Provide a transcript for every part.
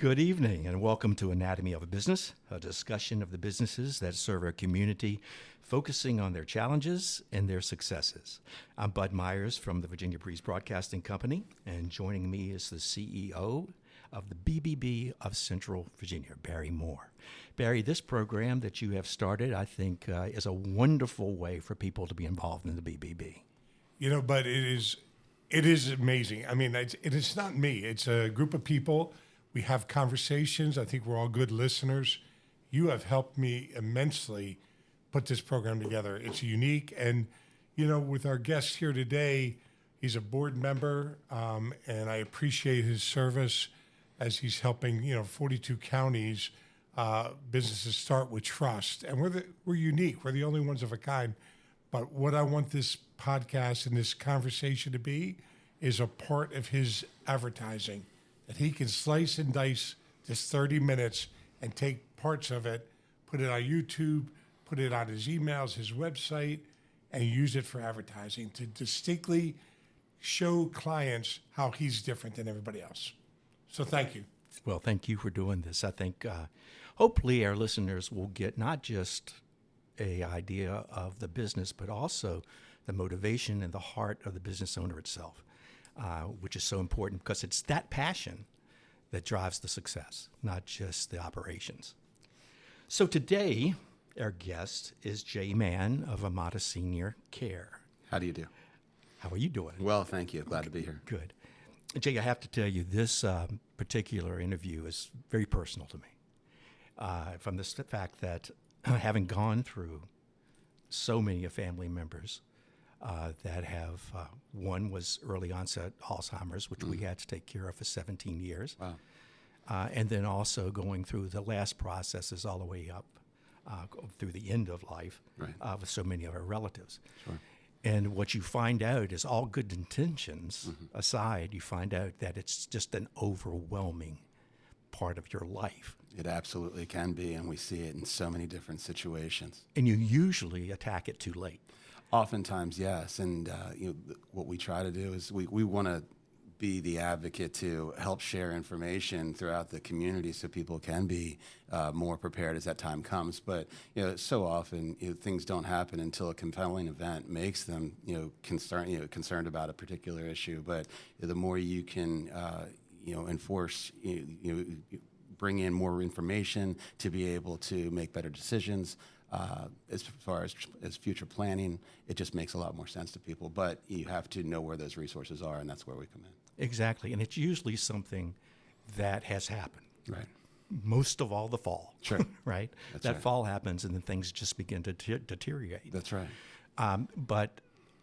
Good evening and welcome to Anatomy of a Business, a discussion of the businesses that serve our community, focusing on their challenges and their successes. I'm Bud Myers from the Virginia Breeze Broadcasting Company, and joining me is the CEO of the BBB of Central Virginia, Barry Moore. Barry, this program that you have started, I think, is a wonderful way for people to be involved in the BBB. You know, but it is amazing. I mean, it's not me. It's a group of people. We have conversations. I think we're all good listeners. You have helped me immensely put this program together. It's unique. And, you know, with our guest here today, he's a board member, and I appreciate his service as he's helping, 42 counties, businesses start with trust. And we're unique. We're the only ones of a kind. But what I want this podcast and this conversation to be is a part of his advertising, that he can slice and dice this 30 minutes and take parts of it, put it on YouTube, put it on his emails, his website, and use it for advertising to distinctly show clients how he's different than everybody else. So thank you. Well, thank you for doing this. I think hopefully our listeners will get not just an idea of the business, but also the motivation and the heart of the business owner itself, which is so important because it's that passion that drives the success, not just the operations. So today, our guest is Jay Mann of Amada Senior Care. How do you do? How are you doing? Well, thank you. Glad to be here. Good. Jay, I have to tell you, this particular interview is very personal to me, from the fact that having gone through so many family members that have, one was early onset Alzheimer's, which we had to take care of for 17 years. Wow. And then also going through the last processes all the way up through the end of life with so many of our relatives. Sure. And what you find out is all good intentions aside, you find out that it's just an overwhelming part of your life. It absolutely can be, and we see it in so many different situations. And you usually attack it too late. Oftentimes, yes. And what we try to do is we want to be the advocate to help share information throughout the community so people can be more prepared as that time comes. But so often things don't happen until a compelling event makes them concerned about a particular issue. But the more you can enforce, bring in more information to be able to make better decisions. As far as future planning, it just makes a lot more sense to people. But you have to know where those resources are, and that's where we come in. Exactly. And it's usually something that has happened. Right. Most of all, the fall. Sure. Right? That's that right. fall happens, and then things just begin to deteriorate. That's right. But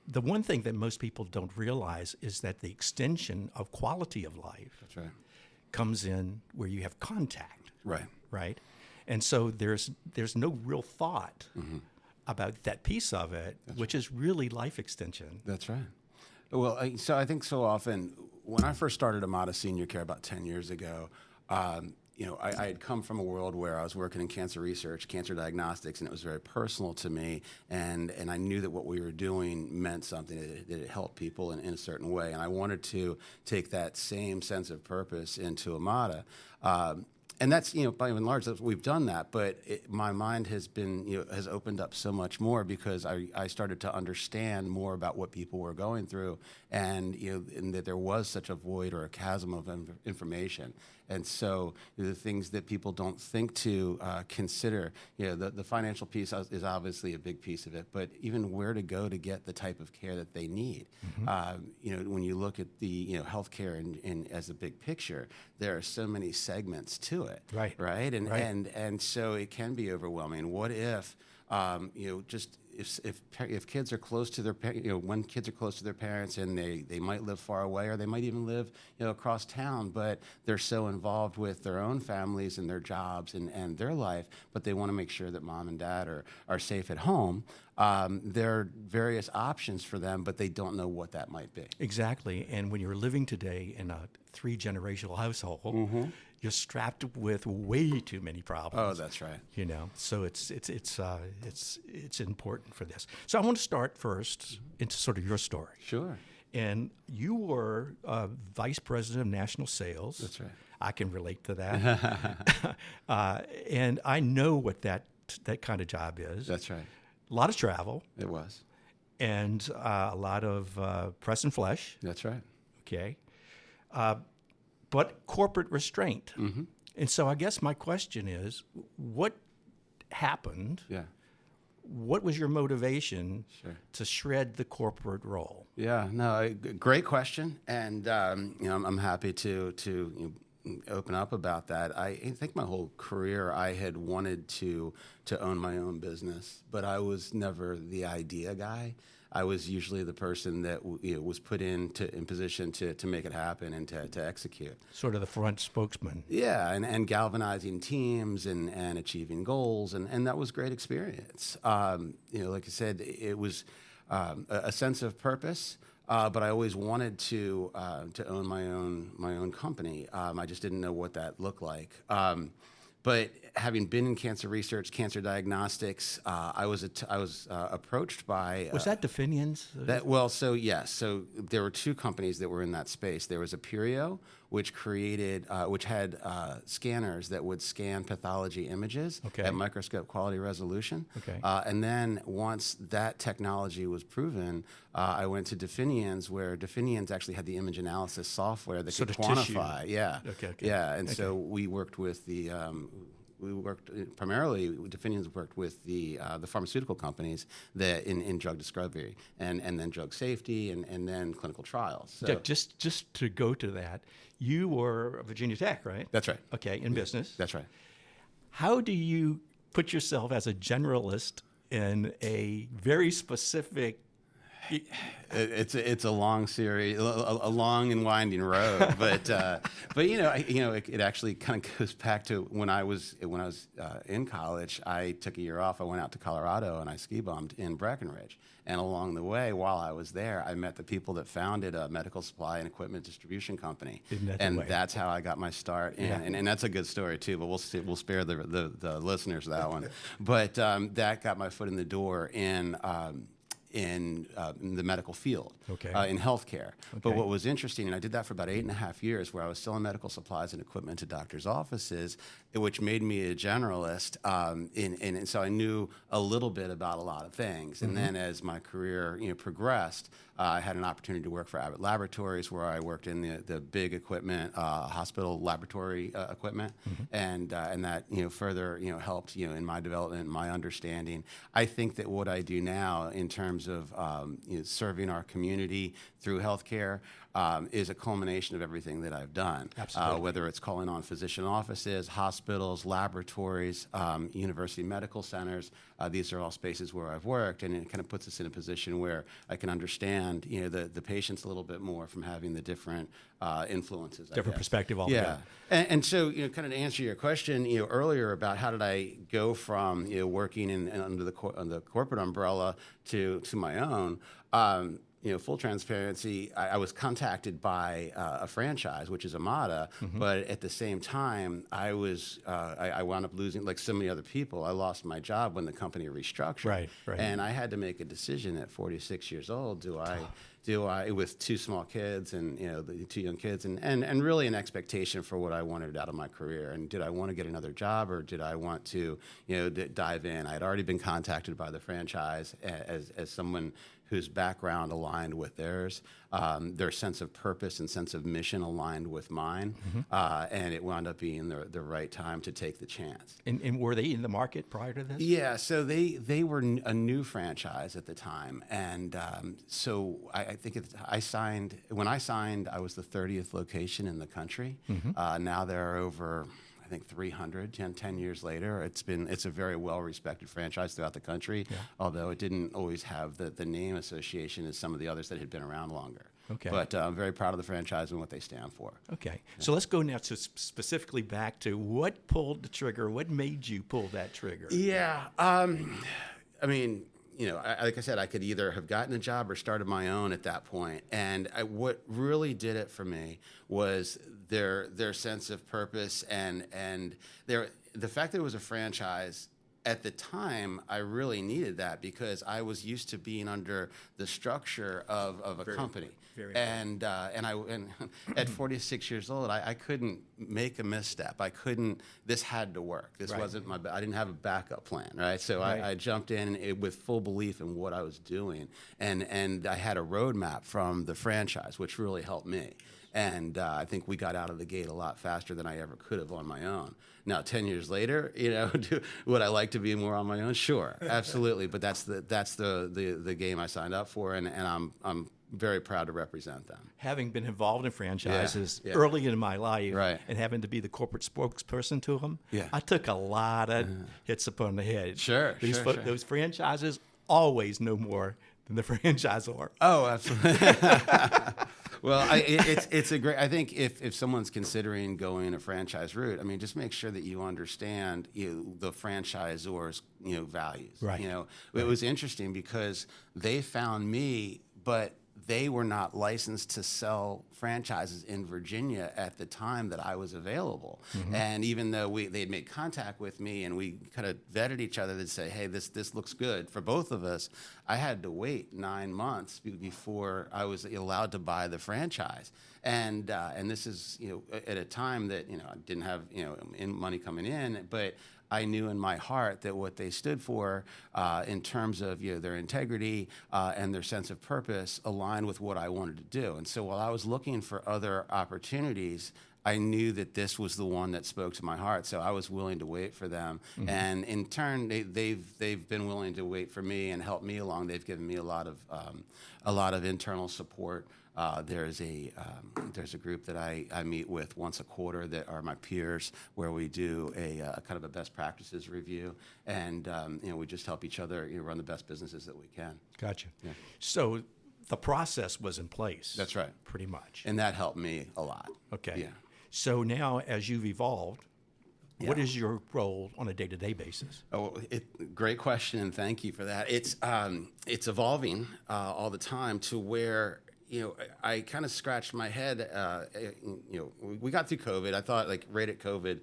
the one thing that most people don't realize is that the extension of quality of life That's right. comes in where you have contact. Right. Right? And so there's no real thought about that piece of it, which is really life extension. That's right. Well, I think so often when I first started Amada Senior Care about 10 years ago, I had come from a world where I was working in cancer research, cancer diagnostics, and it was very personal to me. And I knew that what we were doing meant something, that it helped people in a certain way. And I wanted to take that same sense of purpose into Amada. And that's, by and large, we've done that. But my mind has been, has opened up so much more because I started to understand more about what people were going through, and and that there was such a void or a chasm of information. And so the things that people don't think to consider, the financial piece is obviously a big piece of it, but even where to go to get the type of care that they need. When you look at the healthcare and as a big picture, there are so many segments to it. Right. Right. And so it can be overwhelming. What if just if kids are close to their when kids are close to their parents, and they might live far away, or they might even live across town, but they're so involved with their own families and their jobs and their life, but they want to make sure that mom and dad are safe at home. There are various options for them, but they don't know what that might be. Exactly. And when you're living today in a 3-generational household, you're strapped with way too many problems. Oh, that's right. So it's important for this. So I want to start first into sort of your story. Sure. and you were vice president of national sales. That's right. I can relate to that. And I know what that kind of job is. That's right. A lot of travel It was. and a lot of press and flesh. That's right. Okay. But corporate restraint. Mm-hmm. And so I guess my question is, what happened? Yeah. What was your motivation Sure. to shred the corporate role? Yeah. No. Great question, and I'm happy to open up about that. I think my whole career I had wanted to own my own business, but I was never the idea guy. I was usually the person that was put in position to make it happen and to execute. Sort of the front spokesman. Yeah, and galvanizing teams and achieving goals, and that was great experience. Like I said, it was a sense of purpose. But I always wanted to own my own company. I just didn't know what that looked like. But having been in cancer research, cancer diagnostics, I was approached by. Was that Definians? So there were two companies that were in that space. There was Aperio, which had scanners that would scan pathology images at microscope quality resolution. Okay. And then once that technology was proven, I went to Definians, where Definians actually had the image analysis software that could quantify. Tissue. Yeah. Okay. Yeah. And so we worked with the. We worked primarily. Definians worked with the pharmaceutical companies that in drug discovery and then drug safety and then clinical trials. So, just to go to that, you were Virginia Tech, right? That's right. Okay, in business. That's right. How do you put yourself as a generalist in a very specific? It's a long series, a long and winding road, but it actually kind of goes back to when I was in college. I took a year off. I went out to Colorado and I ski bummed in Breckenridge. And along the way, while I was there, I met the people that founded a medical supply and equipment distribution company, that's how I got my start. And that's a good story too. But we'll spare the listeners that one. But that got my foot in the door in the medical field, in healthcare. But what was interesting, and I did that for about 8.5 years, where I was selling medical supplies and equipment to doctors' offices, which made me a generalist. And so I knew a little bit about a lot of things. And then as my career progressed, I had an opportunity to work for Abbott Laboratories, where I worked in the big equipment, hospital laboratory equipment, and that further helped in my development, my understanding. I think that what I do now in terms of serving our community through healthcare is a culmination of everything that I've done. Absolutely. Whether it's calling on physician offices, hospitals, laboratories, university medical centers, these are all spaces where I've worked, and it kind of puts us in a position where I can understand the patients a little bit more from having the different influences. Different perspective altogether. Yeah, and so kind of to answer your question earlier about how did I go from working under the corporate umbrella to my own. Full transparency, I was contacted by a franchise, which is Amada, but at the same time, I wound up losing, like so many other people, I lost my job when the company restructured. Right. And I had to make a decision at 46 years old, do I, with two small kids and the two young kids, and really an expectation for what I wanted out of my career, and did I want to get another job, or did I want to dive in? I had already been contacted by the franchise as someone whose background aligned with theirs, their sense of purpose and sense of mission aligned with mine, and it wound up being the right time to take the chance. And were they in the market prior to this? Yeah, so they were a new franchise at the time, and so I think when I signed, I was the 30th location in the country. Now there are over, I think 300, 10 years later. It's a very well-respected franchise throughout the country, although it didn't always have the name association as some of the others that had been around longer. But I'm very proud of the franchise and what they stand for. So let's go now to specifically back to what pulled the trigger. What made you pull that trigger? Yeah, I mean, like I said, I could either have gotten a job or started my own at that point. And what really did it for me was their sense of purpose and the fact that it was a franchise at the time, I really needed that because I was used to being under the structure of a company. very and at 46 years old, I couldn't make a misstep. I couldn't. This had to work. This Right. wasn't I didn't have a backup plan, right? So Right. I jumped in with full belief in what I was doing, and I had a roadmap from the franchise, which really helped me. And I think we got out of the gate a lot faster than I ever could have on my own. Now, 10 years later, would I like to be more on my own? Sure, absolutely. But that's the game I signed up for, and I'm very proud to represent them. Having been involved in franchises Yeah. early in my life, Right. and having to be the corporate spokesperson to them, Yeah. I took a lot of hits upon the head. Sure, These sure. those franchises always know more than the franchisor. Oh, absolutely. Well, it's a great. I think if someone's considering going a franchise route, I mean, just make sure that you understand the franchisor's values. Right. It was interesting because they found me, but they were not licensed to sell franchises in Virginia at the time that I was available. And even though they had made contact with me and we kind of vetted each other to say, hey, this looks good for both of us, I had to wait 9 months before I was allowed to buy the franchise. And this is at a time that I didn't have money coming in, but I knew in my heart that what they stood for in terms of their integrity and their sense of purpose aligned with what I wanted to do. And so while I was looking for other opportunities, I knew that this was the one that spoke to my heart. So I was willing to wait for them. And in turn, they've been willing to wait for me and help me along. They've given me a lot of internal support. There's a group that I meet with once a quarter that are my peers, where we do a kind of a best practices review, and we just help each other run the best businesses that we can. Gotcha. So the process was in place. That's right. Pretty much. And that helped me a lot. Okay. Yeah. So now, as you've evolved, what Yeah. is your role on a day-to-day basis? Oh, great question, and thank you for that. It's evolving all the time to where I kind of scratched my head. We got through COVID. I thought, right at COVID,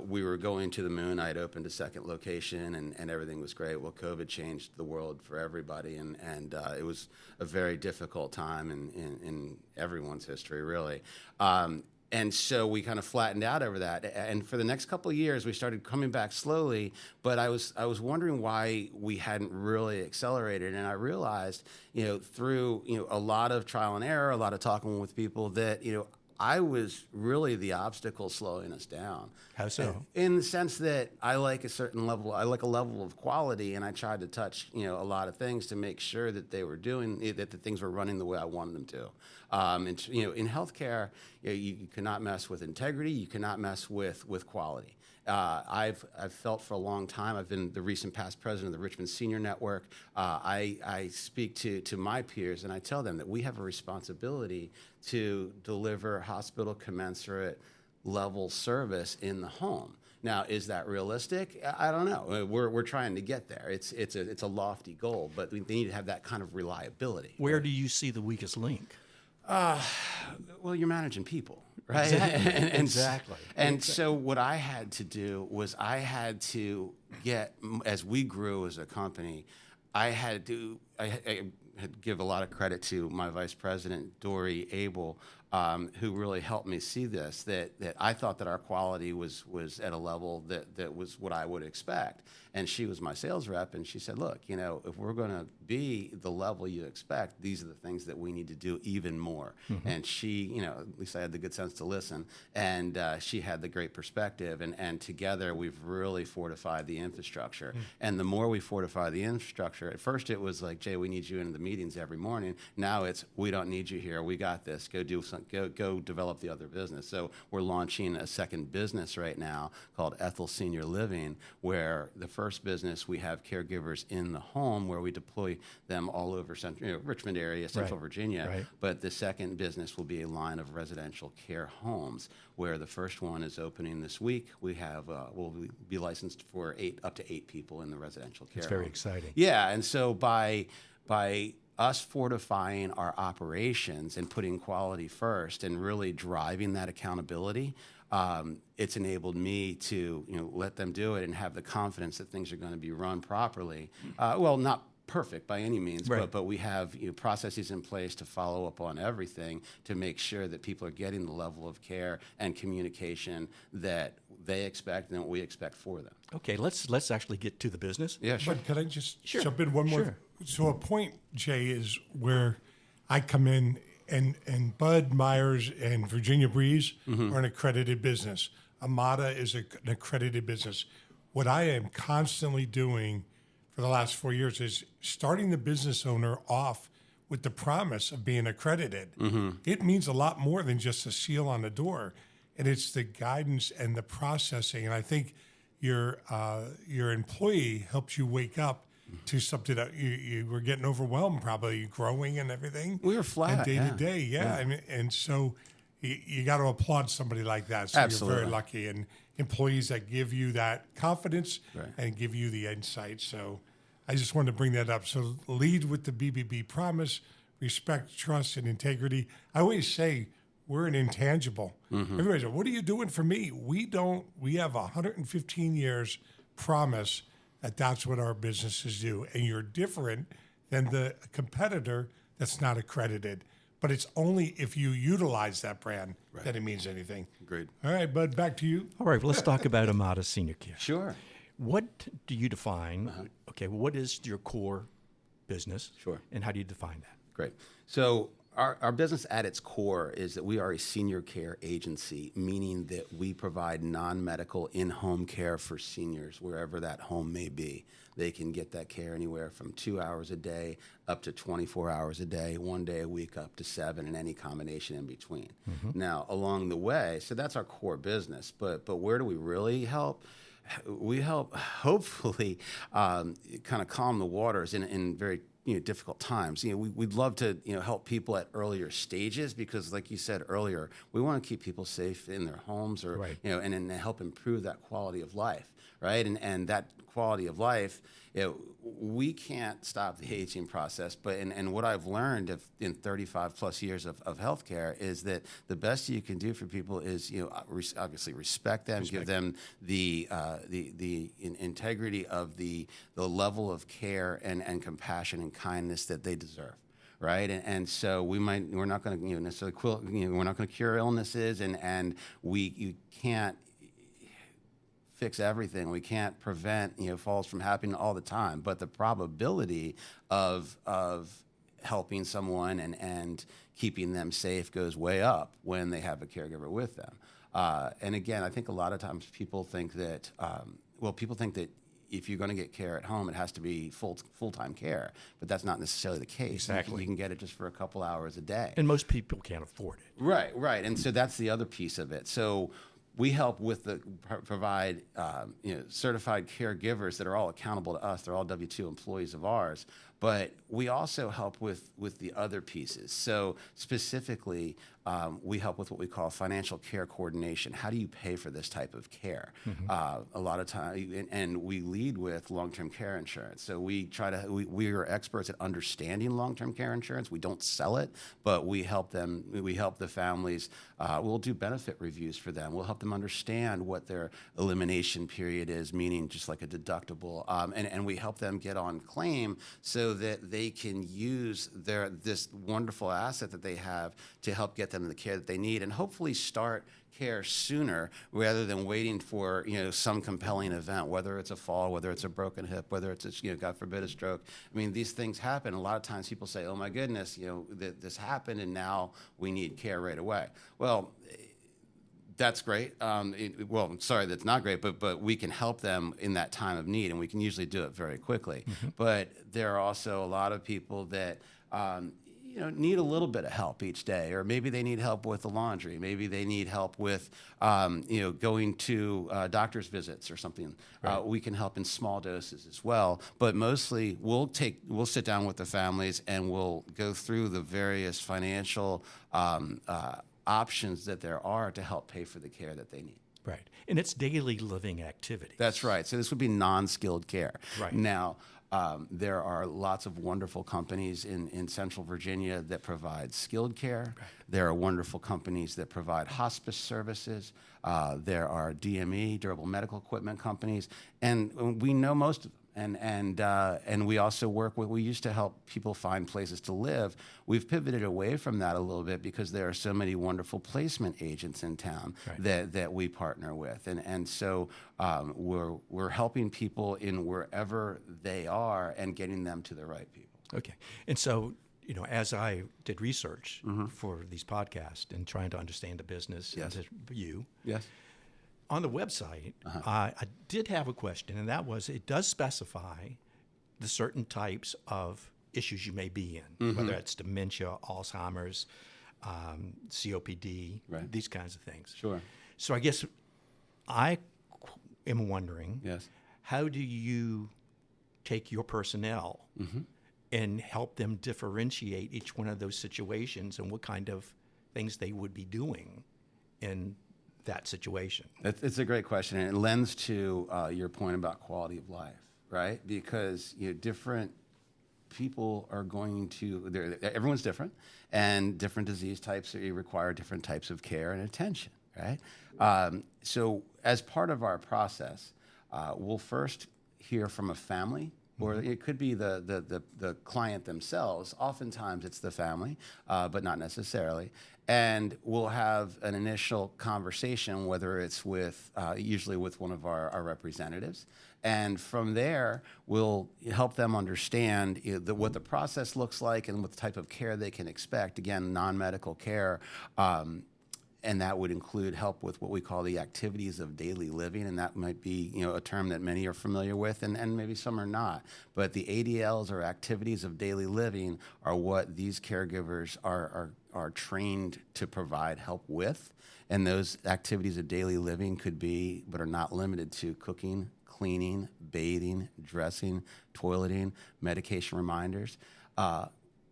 we were going to the moon. I had opened a second location, and everything was great. Well, COVID changed the world for everybody, and it was a very difficult time in everyone's history, really. And so we kind of flattened out over that. And for the next couple of years, we started coming back slowly. But I was wondering why we hadn't really accelerated. And I realized, through a lot of trial and error, a lot of talking with people, that I was really the obstacle slowing us down. How so? In the sense that I like a certain level, I like a level of quality, and I tried to touch, a lot of things to make sure that they were that the things were running the way I wanted them to. In healthcare, you cannot mess with integrity. You cannot mess with quality. I've felt for a long time. I've been the recent past president of the Richmond Senior Network. I speak to my peers and I tell them that we have a responsibility to deliver hospital commensurate level service in the home. Now, is that realistic? I don't know. We're trying to get there. It's a lofty goal, but we need to have that kind of reliability. Where do you see the weakest link? Well, you're managing people, right? Exactly. and Exactly. And so what I had to do was I had to get, as we grew as a company, I had to give a lot of credit to my vice president, Dory Abel, who really helped me see this, that I thought that our quality was at a level that was what I would expect. And she was my sales rep, and she said, look, if we're going to be the level you expect, these are the things that we need to do even more. Mm-hmm. And she, at least I had the good sense to listen, and she had the great perspective, and together we've really fortified the infrastructure. Mm-hmm. And the more we fortify the infrastructure, at first it was like, Jay, we need you in the meetings every morning. Now it's, we don't need you here. We got this. Go do something. Go develop the other business. So we're launching a second business right now called Ethel Senior Living, where the first business we have caregivers in the home where we deploy them all over Richmond area, Central Virginia. Right. But the second business will be a line of residential care homes, where the first one is opening this week. We have we'll be licensed for up to eight people in the residential care. It's very home. exciting. Yeah, and so by us fortifying our operations and putting quality first and really driving that accountability, it's enabled me to let them do it and have the confidence that things are going to be run properly. Well, not perfect by any means, Right. but we have processes in place to follow up on everything to make sure that people are getting the level of care and communication that they expect and that we expect for them. Okay, let's actually get to the business. Yeah, sure. But can I just Sure, jump in one more? sure. So a point, Jay, is where I come in, and Bud Myers and Virginia Breeze are an accredited business. Amada is an accredited business. What I am constantly doing for the last 4 years is starting the business owner off with the promise of being accredited. It means a lot more than just a seal on the door, and it's the guidance and the processing. And I think your employee helps you wake up to something that you were getting overwhelmed, probably growing and everything. We were flat, and day yeah. to day, yeah. I mean, and so you got to applaud somebody like that. So Absolutely. you're very lucky, and employees that give you that confidence Right. and give you the insight. So I just wanted to bring that up. So lead with the BBB promise, respect, trust, and integrity. I always say we're an intangible. Everybody says, "What are you doing for me?" We don't. We have 115 years promise that that's what our businesses do, and you're different than the competitor that's not accredited. But it's only if you utilize that brand that it means anything. Agreed. All right, Bud, back to you. All right, well, let's talk about Amada Senior Care. Sure. What do you define? Okay, what is your core business? Sure. And how do you define that? Great. So our business at its core is that we are a senior care agency, meaning that we provide non-medical in-home care for seniors wherever that home may be. They can get that care anywhere from 2 hours a day up to 24 hours a day, 1 day a week up to 7, and any combination in between. Now, along the way, so that's our core business, but where do we really help? We help hopefully kind of calm the waters in very difficult times. We'd love to help people at earlier stages because, like you said earlier, we want to keep people safe in their homes or Right. and help improve that quality of life, right? And that quality of life, we can't stop the aging process, but and what I've learned in 35 plus years of healthcare is that the best you can do for people is obviously respect them, give them the integrity of the level of care and compassion and kindness that they deserve. Right, and so we're not going to necessarily we're not going to cure illnesses, and you can't fix everything. We can't prevent falls from happening all the time, but the probability of helping someone and keeping them safe goes way up when they have a caregiver with them. And again, I think a lot of times people think that if you're going to get care at home, it has to be full-time care, but that's not necessarily the case. Exactly. You can get it just for a couple hours a day. And most people can't afford it. Right. And so that's the other piece of it. So we help with provide certified caregivers that are all accountable to us. They're all W-2 employees of ours. But we also help with the other pieces. So specifically, we help with what we call financial care coordination. How do you pay for this type of care? A lot of time, and we lead with long-term care insurance. So we are experts at understanding long-term care insurance. We don't sell it, but we help them. We help the families. We'll do benefit reviews for them. We'll help them understand what their elimination period is, meaning just like a deductible, and we help them get on claim so that they can use this wonderful asset that they have to help get them the care that they need and hopefully start care sooner rather than waiting for some compelling event, whether it's a fall, whether it's a broken hip, whether it's God forbid a stroke. I mean, these things happen. A lot of times people say, "Oh my goodness, this happened and now we need care right away." Well, that's great. Sorry, that's not great, but we can help them in that time of need, and we can usually do it very quickly. But there are also a lot of people that need a little bit of help each day, or maybe they need help with the laundry. Maybe they need help with going to doctor's visits or something. Right. We can help in small doses as well, but mostly we'll sit down with the families and we'll go through the various financial options that there are to help pay for the care that they need. Right. And it's daily living activities. That's right. So this would be non-skilled care. Right. Now, There are lots of wonderful companies in Central Virginia that provide skilled care. Okay. There are wonderful companies that provide hospice services. There are DME, durable medical equipment companies, and we know most of them. And we also work with, we used to help people find places to live. We've pivoted away from that a little bit because there are so many wonderful placement agents in town that we partner with. And so we're helping people in wherever they are and getting them to the right people. Okay. And so, as I did research for these podcasts and trying to understand the business and you. Yes. On the website, I did have a question, and that was, it does specify the certain types of issues you may be in, whether it's dementia, Alzheimer's, COPD, these kinds of things. Sure. So I guess I am wondering, yes, how do you take your personnel and help them differentiate each one of those situations and what kind of things they would be doing in that situation? It's a great question, and it lends to your point about quality of life, right? Because different people are going to, everyone's different, and different disease types require different types of care and attention, right? So as part of our process, we'll first hear from a family, or it could be the client themselves. Oftentimes it's the family, but not necessarily. And we'll have an initial conversation, whether it's with, usually with one of our representatives. And from there, we'll help them understand what the process looks like and what the type of care they can expect. Again, non-medical care. And that would include help with what we call the activities of daily living, and that might be a term that many are familiar with, and maybe some are not. But the ADLs, or activities of daily living, are what these caregivers are trained to provide help with. And those activities of daily living could be, but are not limited to, cooking, cleaning, bathing, dressing, toileting, medication reminders,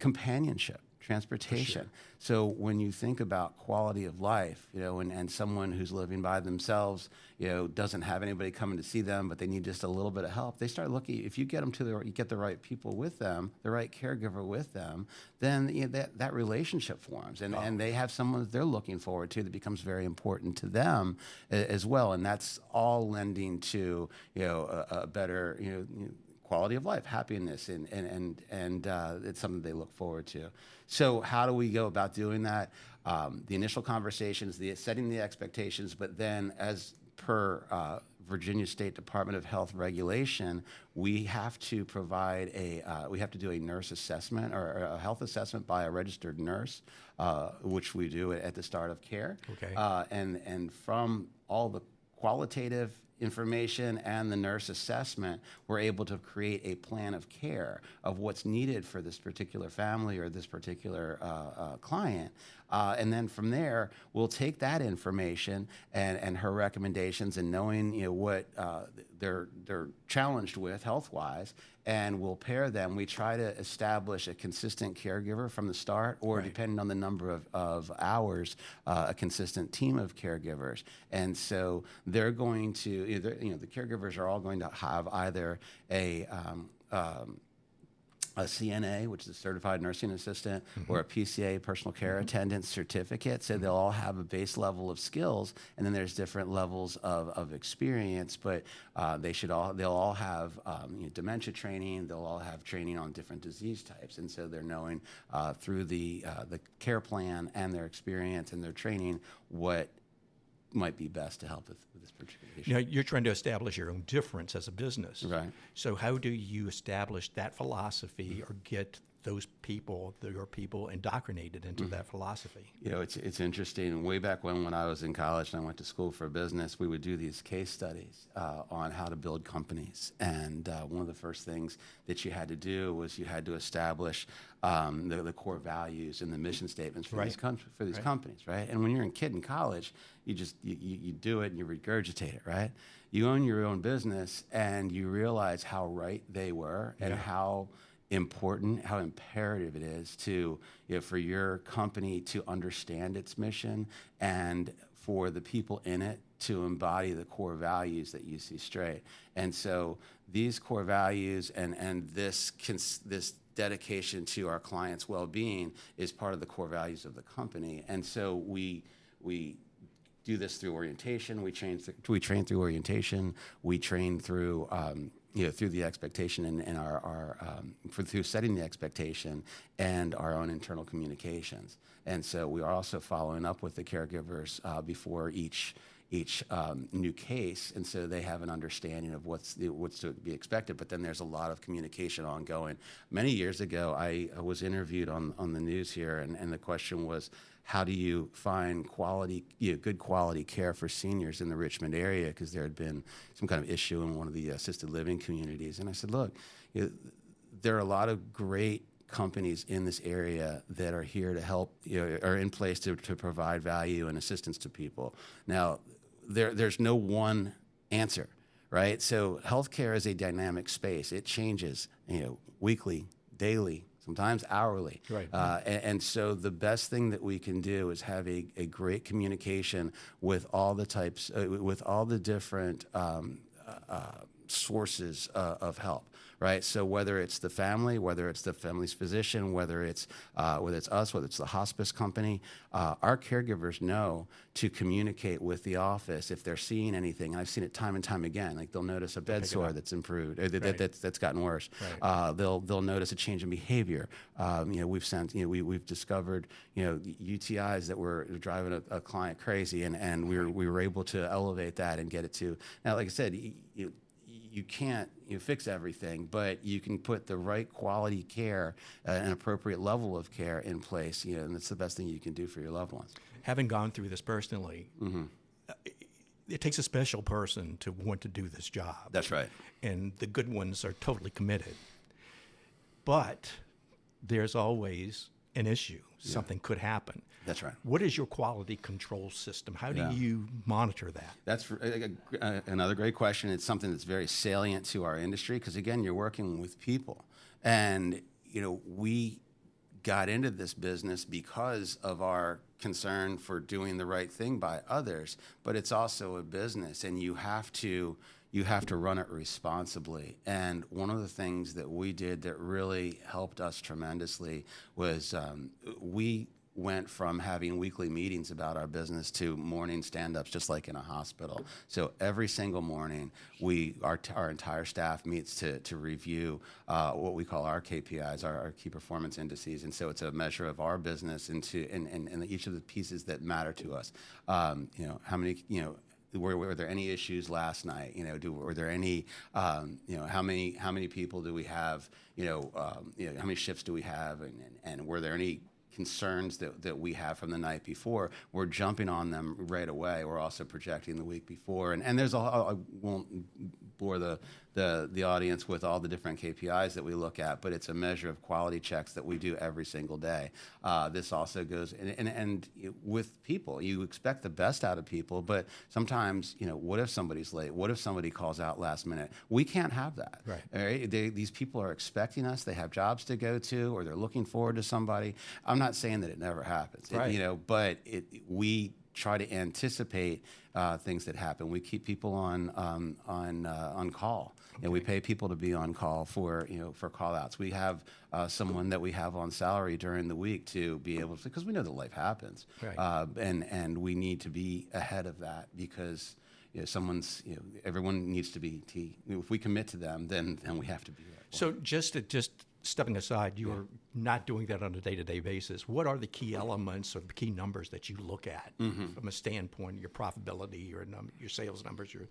companionship, transportation. Sure. So when you think about quality of life, and someone who's living by themselves, doesn't have anybody coming to see them, but they need just a little bit of help, they start looking. If you get them you get the right people with them, the right caregiver with them, then that relationship forms, and they have someone that they're looking forward to that becomes very important to them as well, and that's all lending to a better quality of life, happiness, and it's something they look forward to. So how do we go about doing that? The initial conversations, setting the expectations, but then as per Virginia State Department of Health regulation, we have to provide we have to do a nurse assessment or a health assessment by a registered nurse, which we do at the start of care. Okay. And from all the qualitative information and the nurse assessment, we're able to create a plan of care of what's needed for this particular family or this particular client. And then from there, we'll take that information and her recommendations and knowing what they're challenged with health-wise, and we'll pair them. We try to establish a consistent caregiver from the start, or depending on the number of hours, a consistent team of caregivers. And so they're going to, the caregivers are all going to have either a CNA, which is a certified nursing assistant, or a PCA, personal care attendant certificate. So they'll all have a base level of skills, and then there's different levels of experience. But they'll all have dementia training. They'll all have training on different disease types, and so they're knowing through the care plan and their experience and their training what might be best to help with this particular issue. You're trying to establish your own difference as a business. Right. So how do you establish that philosophy or get those people, your people, indoctrinated into that philosophy? It's interesting. Way back when I was in college and I went to school for business, we would do these case studies on how to build companies. And one of the first things that you had to do was you had to establish the core values and the mission statements for these companies, right? And when you're a kid in college, you do it and you regurgitate it, right? You own your own business and you realize how right they were and how important, how imperative it is to, for your company to understand its mission and for the people in it to embody the core values that you see straight. And so these core values and this dedication to our clients' well-being is part of the core values of the company. And so we do this through orientation. We train through orientation. We train through through the expectation and our through setting the expectation and our own internal communications. And so we are also following up with the caregivers before each new case, and so they have an understanding of what's to be expected. But then there's a lot of communication ongoing. Many years ago, I was interviewed on the news here, and the question was, how do you find good quality care for seniors in the Richmond area? Because there had been some kind of issue in one of the assisted living communities. And I said, look, there are a lot of great companies in this area that are here to help, are in place to provide value and assistance to people. Now, there's no one answer, right? So healthcare is a dynamic space. It changes, weekly, daily, sometimes hourly. Right. And so the best thing that we can do is have a great communication with all the types, with all the different sources of help, right? So whether it's the family, whether it's the family's physician, whether it's us, whether it's the hospice company, our caregivers know to communicate with the office if they're seeing anything. And I've seen it time and time again. Like they'll notice a bed sore that's improved, that's gotten worse. Right. They'll notice a change in behavior. We've discovered UTIs that were driving a client crazy, and we were able to elevate that and get it to now. Like I said, you can't fix everything, but you can put the right quality care, an appropriate level of care in place, and that's the best thing you can do for your loved ones. Having gone through this personally, it takes a special person to want to do this job. That's right. And the good ones are totally committed. But there's always an issue. Something could happen. That's right. What is your quality control system? How do you monitor that? That's another great question. It's something that's very salient to our industry because, again, you're working with people. And, we got into this business because of our concern for doing the right thing by others, but it's also a business, and you have to run it responsibly. And one of the things that we did that really helped us tremendously was we went from having weekly meetings about our business to morning stand-ups, just like in a hospital. So every single morning, our entire staff meets to review what we call our KPIs, our key performance indices. And so it's a measure of our business and each of the pieces that matter to us. How many, were there any issues last night? Were there any? How many people do we have? How many shifts do we have? And were there any concerns that we have from the night before? We're jumping on them right away. We're also projecting the week before, and there's I won't bore the audience with all the different KPIs that we look at, but it's a measure of quality checks that we do every single day. This also goes and with people, you expect the best out of people, but sometimes what if somebody's late? What if somebody calls out last minute? We can't have that. Right. All right? These people are expecting us. They have jobs to go to, or they're looking forward to somebody. I'm not saying that it never happens. Right. But we try to anticipate things that happen. We keep people on call, and we pay people to be on call for call outs. We have someone that we have on salary during the week to be able to, because we know that life happens, right. And we need to be ahead of that because everyone needs to be. If we commit to them, then we have to be there. So just stepping aside, you are not doing that on a day-to-day basis. What are the key elements or the key numbers that you look at from a standpoint of your profitability, your sales numbers, your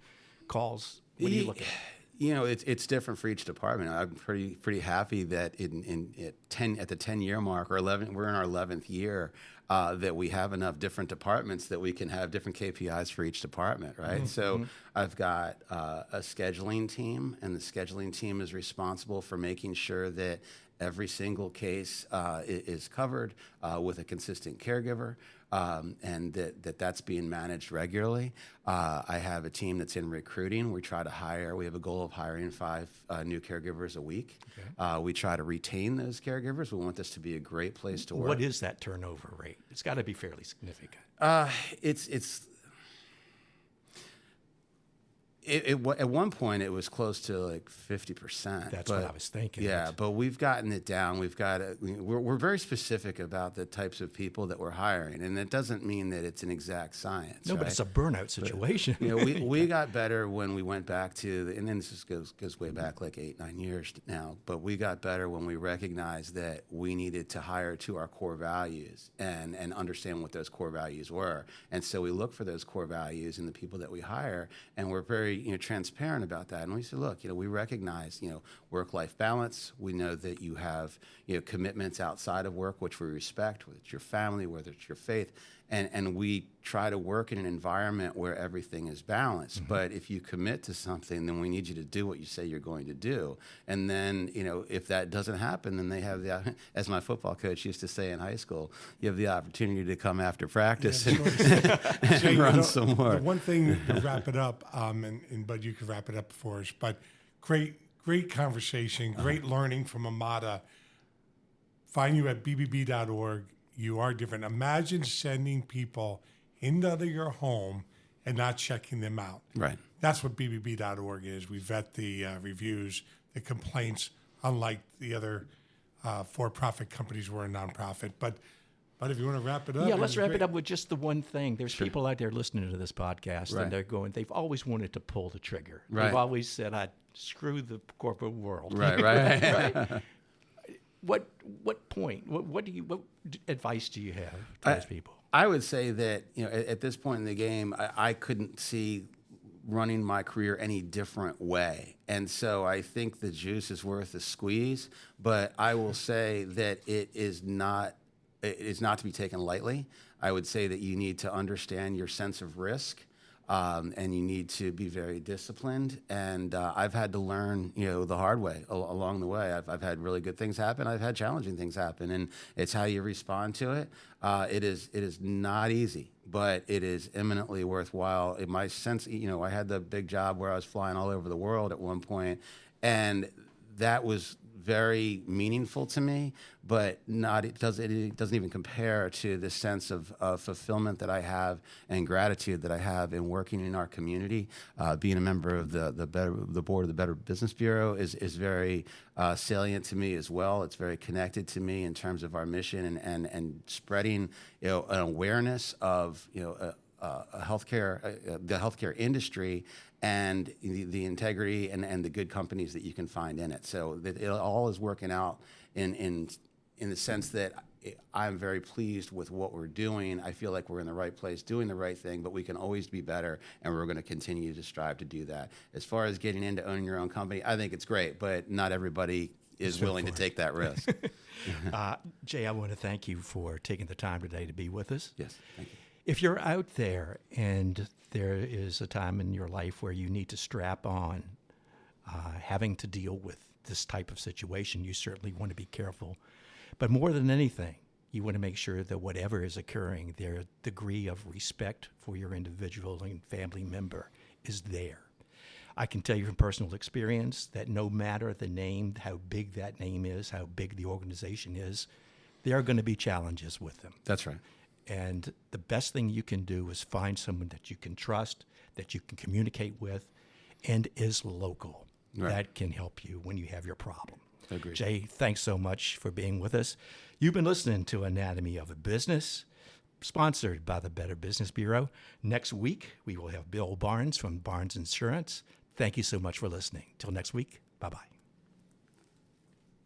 calls? What do you look at? It's different for each department. I'm pretty happy that at the 10-year mark, or 11, we're in our 11th year, that we have enough different departments that we can have different KPIs for each department, right? Mm-hmm. So I've got a scheduling team, and the scheduling team is responsible for making sure that Every single case is covered with a consistent caregiver, and that's being managed regularly. I have a team that's in recruiting. We try to hire. We have a goal of hiring 5 new caregivers a week. Okay. We try to retain those caregivers. We want this to be a great place to work. What is that turnover rate? It's got to be fairly significant. At one point, it was close to like 50%. That's what I was thinking. Yeah, but we've gotten it down. We're very specific about the types of people that we're hiring, and it doesn't mean that it's an exact science. No, right? but it's a burnout situation. But, we got better when we went back to, and then this goes way back like 8-9 years now. But we got better when we recognized that we needed to hire to our core values and understand what those core values were. And so we look for those core values in the people that we hire, and we're very transparent about that. And we say, look, we recognize, work-life balance. We know that you have, commitments outside of work, which we respect, whether it's your family, whether it's your faith. And we try to work in an environment where everything is balanced. Mm-hmm. But if you commit to something, then we need you to do what you say you're going to do. And then, if that doesn't happen, then they have as my football coach used to say in high school, you have the opportunity to come after practice and run some more. The one thing to wrap it up, and Bud, you can wrap it up for us, but great conversation, great learning from Amada. Find you at bbb.org. You are different. Imagine sending people into your home and not checking them out. Right. That's what bbb.org is. We vet the reviews, the complaints, unlike the other for-profit companies. We're a nonprofit. But if you want to wrap it up. Yeah, let's wrap it up with just the one thing. There's people out there listening to this podcast, and they're going, they've always wanted to pull the trigger. Right. They've always said, I'd screw the corporate world. Right. Right? What advice do you have to those people? I would say that at this point in the game, I couldn't see running my career any different way, and so I think the juice is worth the squeeze. But I will say that it is not to be taken lightly. I would say that you need to understand your sense of risk. And you need to be very disciplined. And I've had to learn, the hard way along the way. I've had really good things happen. I've had challenging things happen, and it's how you respond to it. It is not easy, but it is eminently worthwhile. In my sense, I had the big job where I was flying all over the world at one point, and that was very meaningful to me, but it doesn't even compare to the sense of fulfillment that I have and gratitude that I have in working in our community. Being a member of the board of the Better Business Bureau is very salient to me as well. It's very connected to me in terms of our mission and spreading an awareness of the healthcare industry and the integrity and the good companies that you can find in it. So that it all is working out in the sense that I'm very pleased with what we're doing. I feel like we're in the right place, doing the right thing, but we can always be better, and we're going to continue to strive to do that. As far as getting into owning your own company, I think it's great, but not everybody is willing to take that risk. Jay, I want to thank you for taking the time today to be with us. Yes, thank you. If you're out there and there is a time in your life where you need to strap on having to deal with this type of situation, you certainly want to be careful. But more than anything, you want to make sure that whatever is occurring, their degree of respect for your individual and family member is there. I can tell you from personal experience that no matter the name, how big that name is, how big the organization is, there are going to be challenges with them. That's right. And the best thing you can do is find someone that you can trust, that you can communicate with, and is local. Right. That can help you when you have your problem. Agreed. Jay, thanks so much for being with us. You've been listening to Anatomy of a Business, sponsored by the Better Business Bureau. Next week, we will have Bill Barnes from Barnes Insurance. Thank you so much for listening. Till next week, bye-bye.